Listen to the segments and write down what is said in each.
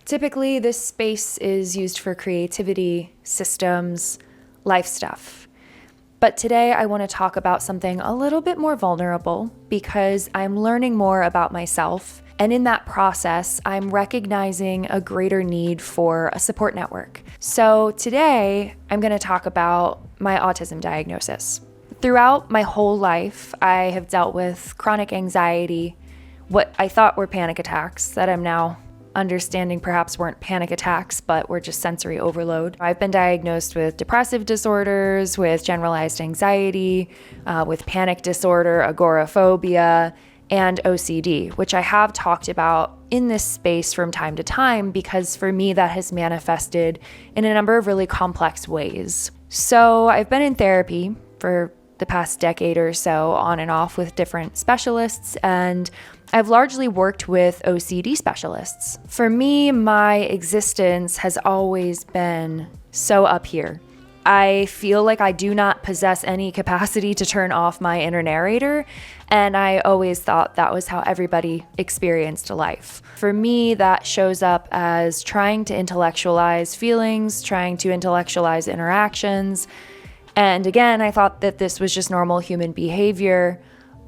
Typically, this space is used for creativity, systems, life stuff. But today I want to talk about something a little bit more vulnerable because I'm learning more about myself. And in that process, I'm recognizing a greater need for a support network. So today I'm going to talk about my autism diagnosis. Throughout my whole life, I have dealt with chronic anxiety, what I thought were panic attacks that I'm now understanding perhaps weren't panic attacks, but were just sensory overload. I've been diagnosed with depressive disorders, with generalized anxiety, with panic disorder, agoraphobia, and OCD, which I have talked about in this space from time to time because for me that has manifested in a number of really complex ways. So I've been in therapy for the past decade or so, on and off with different specialists, and I've largely worked with OCD specialists. For me, my existence has always been so up here. I feel like I do not possess any capacity to turn off my inner narrator, and I always thought that was how everybody experienced life. For me, that shows up as trying to intellectualize feelings, trying to intellectualize interactions, and again, I thought that this was just normal human behavior,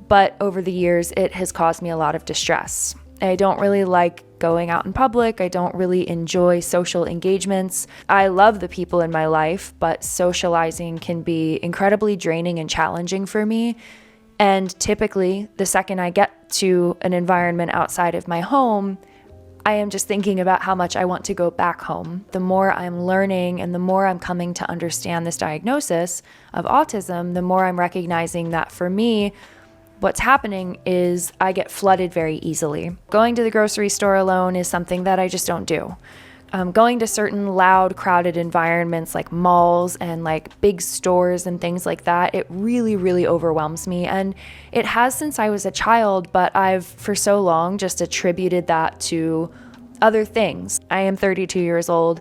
but over the years, it has caused me a lot of distress. I don't really like going out in public. I don't really enjoy social engagements. I love the people in my life, but socializing can be incredibly draining and challenging for me. And typically, the second I get to an environment outside of my home, I am just thinking about how much I want to go back home. The more I'm learning and the more I'm coming to understand this diagnosis of autism, the more I'm recognizing that for me, what's happening is I get flooded very easily. Going to the grocery store alone is something that I just don't do. Going to certain loud, crowded environments like malls and like big stores and things like that, it really, really overwhelms me. And it has since I was a child, but I've for so long just attributed that to other things. I am 32 years old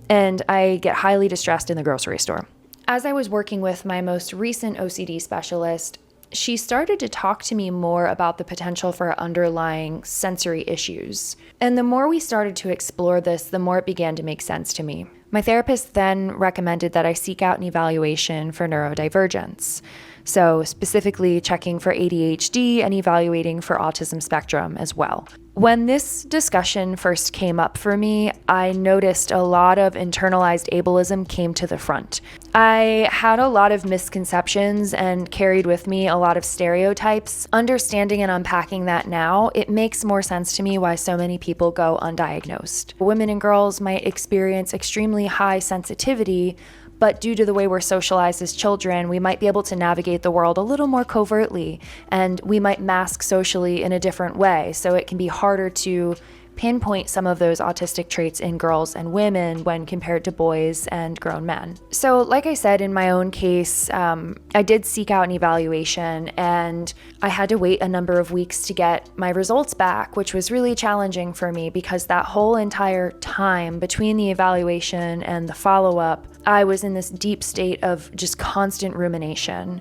and I get highly distressed in the grocery store. As I was working with my most recent OCD specialist, she started to talk to me more about the potential for underlying sensory issues. And the more we started to explore this, the more it began to make sense to me. My therapist then recommended that I seek out an evaluation for neurodivergence. So specifically checking for ADHD and evaluating for autism spectrum as well. When this discussion first came up for me, I noticed a lot of internalized ableism came to the front. I had a lot of misconceptions and carried with me a lot of stereotypes. Understanding and unpacking that now, it makes more sense to me why so many people go undiagnosed. Women and girls might experience extremely high sensitivity, but due to the way we're socialized as children, we might be able to navigate the world a little more covertly, and we might mask socially in a different way. So it can be harder to pinpoint some of those autistic traits in girls and women when compared to boys and grown men. So like I said, in my own case, I did seek out an evaluation and I had to wait a number of weeks to get my results back, which was really challenging for me because that whole entire time between the evaluation and the follow-up, I was in this deep state of just constant rumination,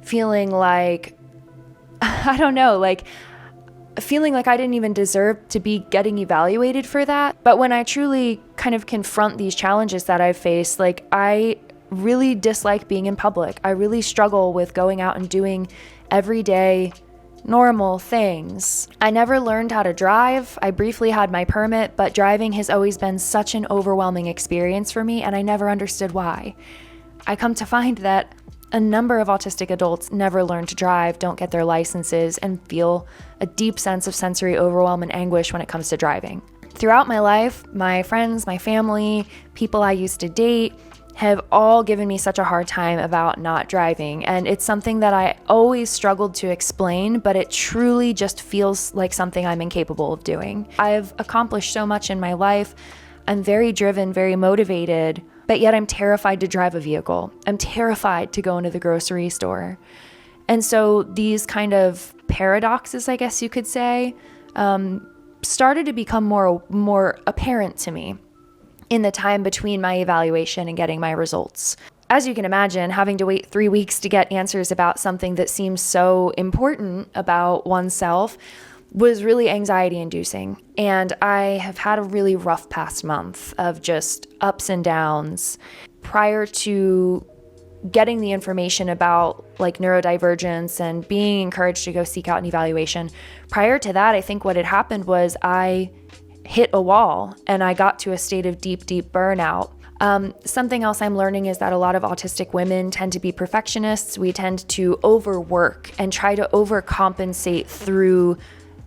feeling like, I don't know, feeling like I didn't even deserve to be getting evaluated for that. But when I truly kind of confront these challenges that I've faced, I really dislike being in public. I really struggle with going out and doing everyday normal things. I never learned how to drive. I briefly had my permit, but driving has always been such an overwhelming experience for me, and I never understood why. I come to find that a number of autistic adults never learn to drive, don't get their licenses, and feel a deep sense of sensory overwhelm and anguish when it comes to driving. Throughout my life, my friends, my family, people I used to date have all given me such a hard time about not driving. And it's something that I always struggled to explain, but it truly just feels like something I'm incapable of doing. I've accomplished so much in my life. I'm very driven, very motivated, but yet I'm terrified to drive a vehicle. I'm terrified to go into the grocery store. And so these kind of paradoxes, I guess you could say, started to become more apparent to me in the time between my evaluation and getting my results. As you can imagine, having to wait 3 weeks to get answers about something that seems so important about oneself, was really anxiety inducing. And I have had a really rough past month of just ups and downs. Prior to getting the information about like neurodivergence and being encouraged to go seek out an evaluation, prior to that, I think what had happened was I hit a wall and I got to a state of deep, deep burnout. Something else I'm learning is that a lot of autistic women tend to be perfectionists. We tend to overwork and try to overcompensate through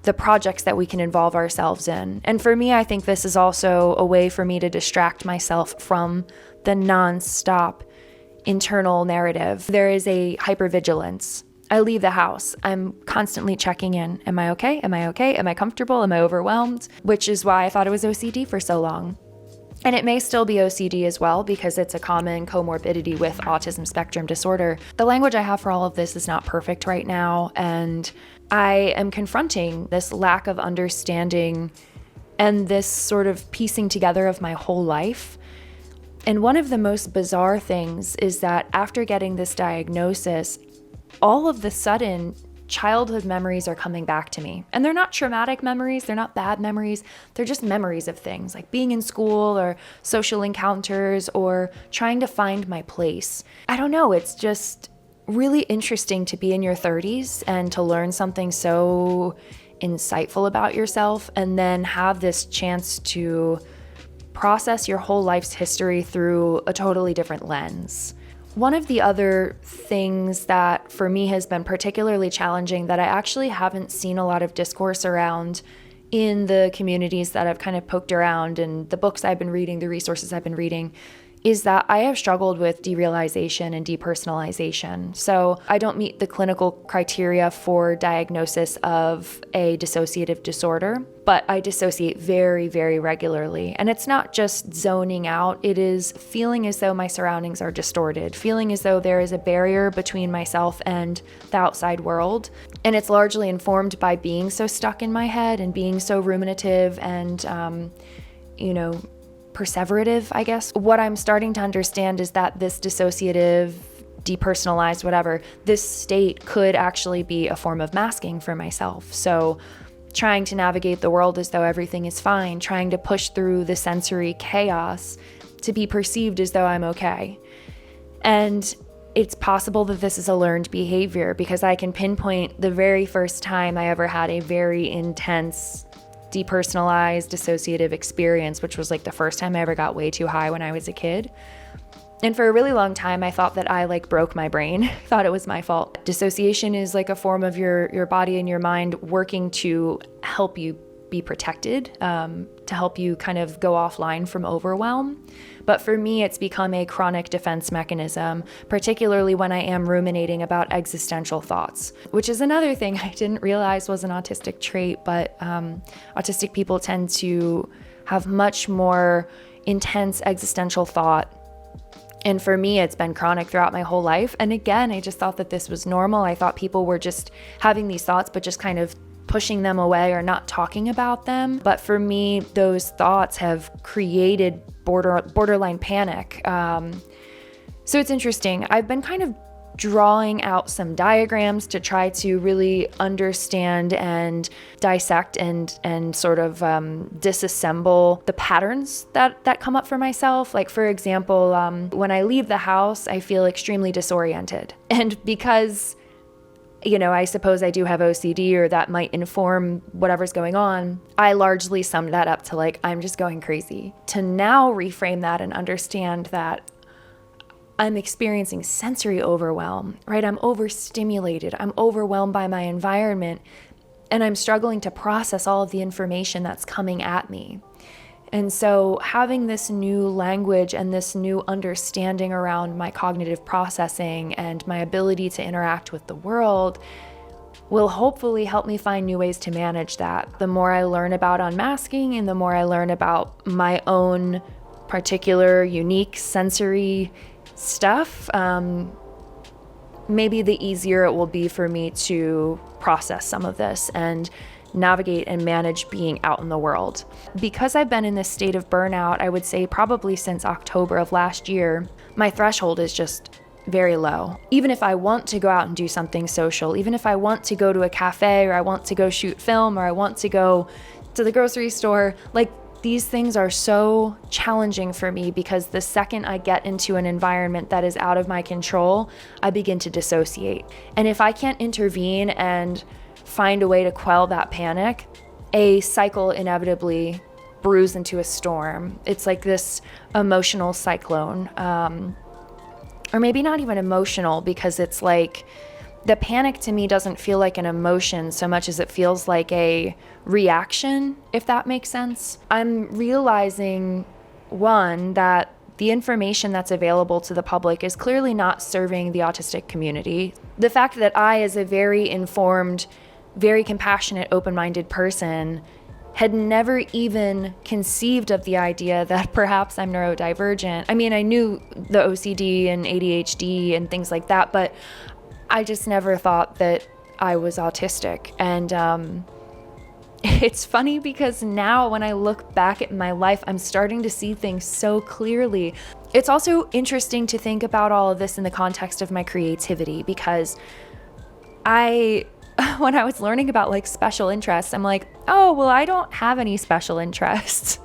the projects that we can involve ourselves in. And for me, I think this is also a way for me to distract myself from the nonstop internal narrative. There is a hypervigilance. I leave the house. I'm constantly checking in. Am I okay? Am I okay? Am I comfortable? Am I overwhelmed? Which is why I thought it was OCD for so long. And it may still be OCD as well because it's a common comorbidity with autism spectrum disorder. The language I have for all of this is not perfect right now, and I am confronting this lack of understanding and this sort of piecing together of my whole life. And one of the most bizarre things is that after getting this diagnosis, all of the sudden, childhood memories are coming back to me. And they're not traumatic memories, they're not bad memories, they're just memories of things like being in school or social encounters or trying to find my place. I don't know, it's just really interesting to be in your 30s and to learn something so insightful about yourself and then have this chance to process your whole life's history through a totally different lens. One of the other things that for me has been particularly challenging that I actually haven't seen a lot of discourse around in the communities that I've kind of poked around and the books I've been reading, the resources I've been reading, is that I have struggled with derealization and depersonalization. So I don't meet the clinical criteria for diagnosis of a dissociative disorder, but I dissociate very, very regularly. And it's not just zoning out, it is feeling as though my surroundings are distorted, feeling as though there is a barrier between myself and the outside world. And it's largely informed by being so stuck in my head and being so ruminative and, perseverative, I guess. What I'm starting to understand is that this dissociative, depersonalized, whatever, this state could actually be a form of masking for myself. So trying to navigate the world as though everything is fine, trying to push through the sensory chaos to be perceived as though I'm okay. And it's possible that this is a learned behavior because I can pinpoint the very first time I ever had a very intense depersonalized dissociative experience, which was like the first time I ever got way too high when I was a kid. And for a really long time, I thought that I broke my brain, thought it was my fault. Dissociation is like a form of your body and your mind working to help you be protected, to help you kind of go offline from overwhelm. But for me, it's become a chronic defense mechanism, particularly when I am ruminating about existential thoughts, which is another thing I didn't realize was an autistic trait, but autistic people tend to have much more intense existential thought. And for me, it's been chronic throughout my whole life. And again, I just thought that this was normal. I thought people were just having these thoughts, but just kind of pushing them away or not talking about them. But for me, those thoughts have created borderline panic. So it's interesting. I've been kind of drawing out some diagrams to try to really understand and dissect and sort of disassemble the patterns that come up for myself. Like, for example, when I leave the house, I feel extremely disoriented. And because I suppose I do have OCD, or that might inform whatever's going on, I largely summed that up to I'm just going crazy. To now reframe that and understand that I'm experiencing sensory overwhelm, right? I'm overstimulated. I'm overwhelmed by my environment, and I'm struggling to process all of the information that's coming at me. And so having this new language and this new understanding around my cognitive processing and my ability to interact with the world will hopefully help me find new ways to manage that. The more I learn about unmasking and the more I learn about my own particular unique sensory stuff, maybe the easier it will be for me to process some of this and navigate and manage being out in the world. Because I've been in this state of burnout, I would say probably since October of last year, my threshold is just very low. Even if I want to go out and do something social, even if I want to go to a cafe, or I want to go shoot film, or I want to go to the grocery store, like, these things are so challenging for me because the second I get into an environment that is out of my control, I begin to dissociate. And if I can't intervene and find a way to quell that panic, a cycle inevitably brews into a storm. It's like this emotional cyclone. Or maybe not even emotional, because it's like the panic to me doesn't feel like an emotion so much as it feels like a reaction, if that makes sense. I'm realizing, one, that the information that's available to the public is clearly not serving the autistic community. The fact that I, as a very informed, very compassionate, open-minded person, had never even conceived of the idea that perhaps I'm neurodivergent. I mean, I knew the OCD and ADHD and things like that, but I just never thought that I was autistic. And it's funny because now when I look back at my life, I'm starting to see things so clearly. It's also interesting to think about all of this in the context of my creativity, because when I was learning about like special interests, I'm like, oh, well, I don't have any special interests.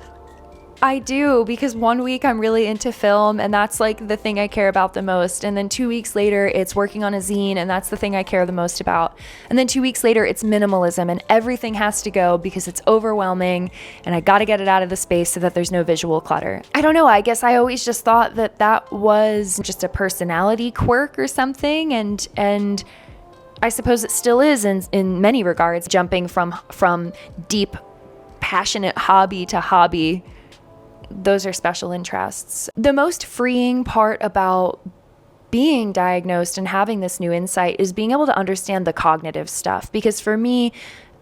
I do, because 1 week I'm really into film and that's like the thing I care about the most. And then 2 weeks later, it's working on a zine and that's the thing I care the most about. And then 2 weeks later, it's minimalism and everything has to go because it's overwhelming and I got to get it out of the space so that there's no visual clutter. I don't know. I guess I always just thought that that was just a personality quirk or something. And I suppose it still is in many regards, jumping from deep, passionate hobby to hobby. Those are special interests. The most freeing part about being diagnosed and having this new insight is being able to understand the cognitive stuff. Because for me,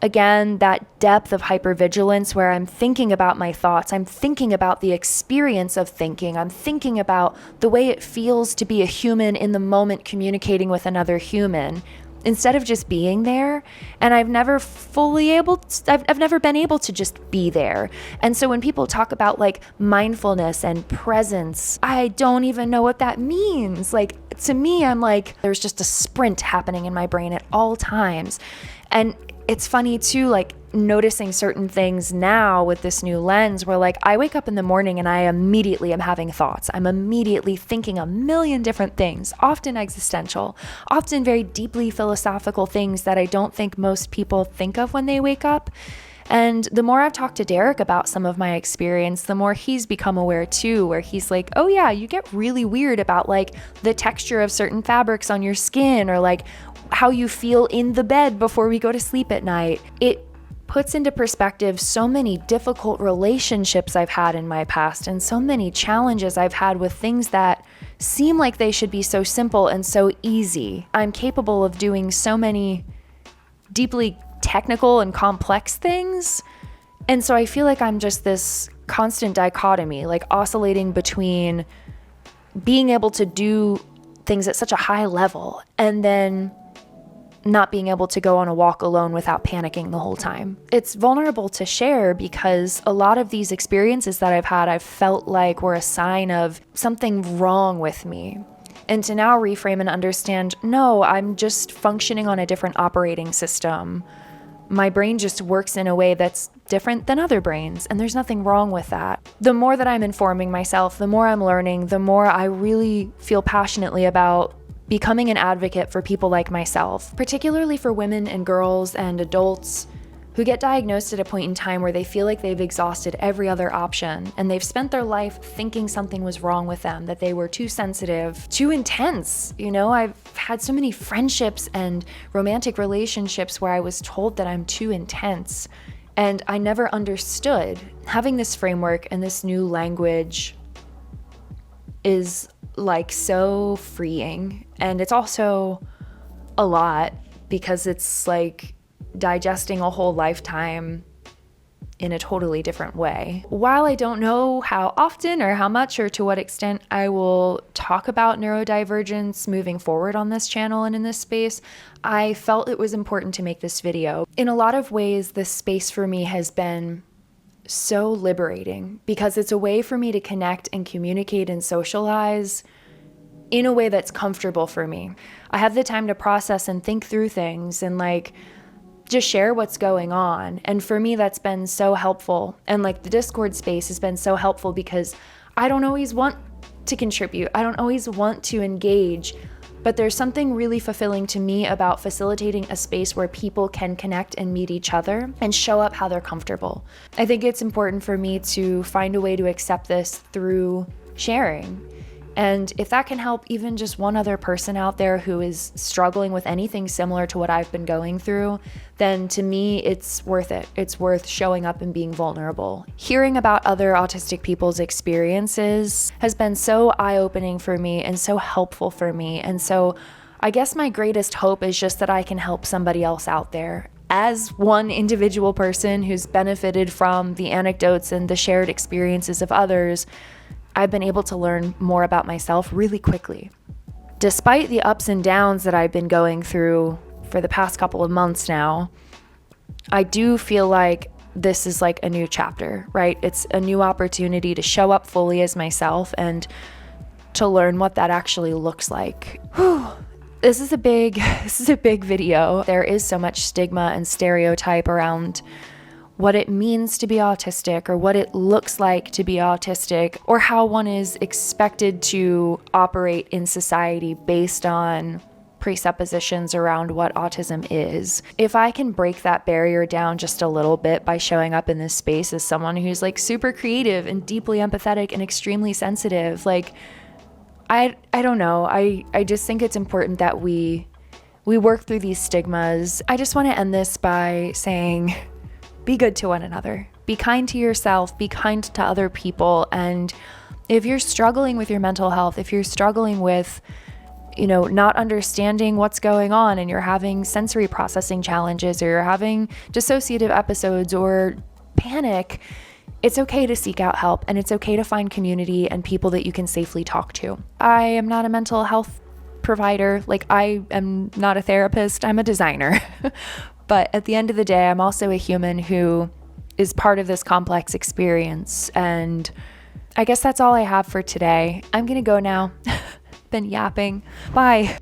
again, that depth of hypervigilance where I'm thinking about my thoughts, I'm thinking about the experience of thinking, I'm thinking about the way it feels to be a human in the moment communicating with another human, instead of just being there. And I've never been able to just be there. And so when people talk about like mindfulness and presence, I don't even know what that means. Like, to me, I'm like, there's just a sprint happening in my brain at all times. And it's funny too, like noticing certain things now with this new lens where like I wake up in the morning and I immediately am having thoughts. I'm immediately thinking a million different things, often existential, often very deeply philosophical things that I don't think most people think of when they wake up. And the more I've talked to Derek about some of my experience, the more he's become aware too, where he's like, oh yeah, you get really weird about like the texture of certain fabrics on your skin, or like how you feel in the bed before we go to sleep at night. It puts into perspective so many difficult relationships I've had in my past and so many challenges I've had with things that seem like they should be so simple and so easy. I'm capable of doing so many deeply technical and complex things. And so I feel like I'm just this constant dichotomy, like oscillating between being able to do things at such a high level and then not being able to go on a walk alone without panicking the whole time. It's vulnerable to share because a lot of these experiences that I've had, I've felt like were a sign of something wrong with me. And to now reframe and understand, no, I'm just functioning on a different operating system. My brain just works in a way that's different than other brains, and there's nothing wrong with that. The more that I'm informing myself, the more I'm learning, the more I really feel passionately about becoming an advocate for people like myself, particularly for women and girls and adults who get diagnosed at a point in time where they feel like they've exhausted every other option and they've spent their life thinking something was wrong with them, that they were too sensitive, too intense. You know, I've had so many friendships and romantic relationships where I was told that I'm too intense, and I never understood. Having this framework and this new language is like so freeing, and it's also a lot because it's like digesting a whole lifetime in a totally different way. While I don't know how often or how much or to what extent I will talk about neurodivergence moving forward on this channel and in this space, I felt it was important to make this video. In a lot of ways, this space for me has been so liberating because it's a way for me to connect and communicate and socialize in a way that's comfortable for me. I have the time to process and think through things and like just share what's going on. And for me, that's been so helpful. And like the Discord space has been so helpful because I don't always want to contribute. I don't always want to engage, but there's something really fulfilling to me about facilitating a space where people can connect and meet each other and show up how they're comfortable. I think it's important for me to find a way to accept this through sharing. And if that can help even just one other person out there who is struggling with anything similar to what I've been going through, then to me, it's worth it. It's worth showing up and being vulnerable. Hearing about other autistic people's experiences has been so eye-opening for me and so helpful for me. And so I guess my greatest hope is just that I can help somebody else out there. As one individual person who's benefited from the anecdotes and the shared experiences of others, I've been able to learn more about myself really quickly. Despite the ups and downs that I've been going through for the past couple of months now, I do feel like this is like a new chapter, right? It's a new opportunity to show up fully as myself and to learn what that actually looks like. This is a big video. There is so much stigma and stereotype around what it means to be autistic or what it looks like to be autistic or how one is expected to operate in society based on presuppositions around what autism is. If I can break that barrier down just a little bit by showing up in this space as someone who's like super creative and deeply empathetic and extremely sensitive, like I don't know. I just think it's important that we work through these stigmas. I just want to end this by saying, be good to one another. Be kind to yourself. Be kind to other people. And if you're struggling with your mental health, if you're struggling with, not understanding what's going on and you're having sensory processing challenges or you're having dissociative episodes or panic, it's okay to seek out help and it's okay to find community and people that you can safely talk to. I am not a mental health provider. Like, I am not a therapist. I'm a designer. But at the end of the day, I'm also a human who is part of this complex experience. And I guess that's all I have for today. I'm going to go now. Been yapping. Bye.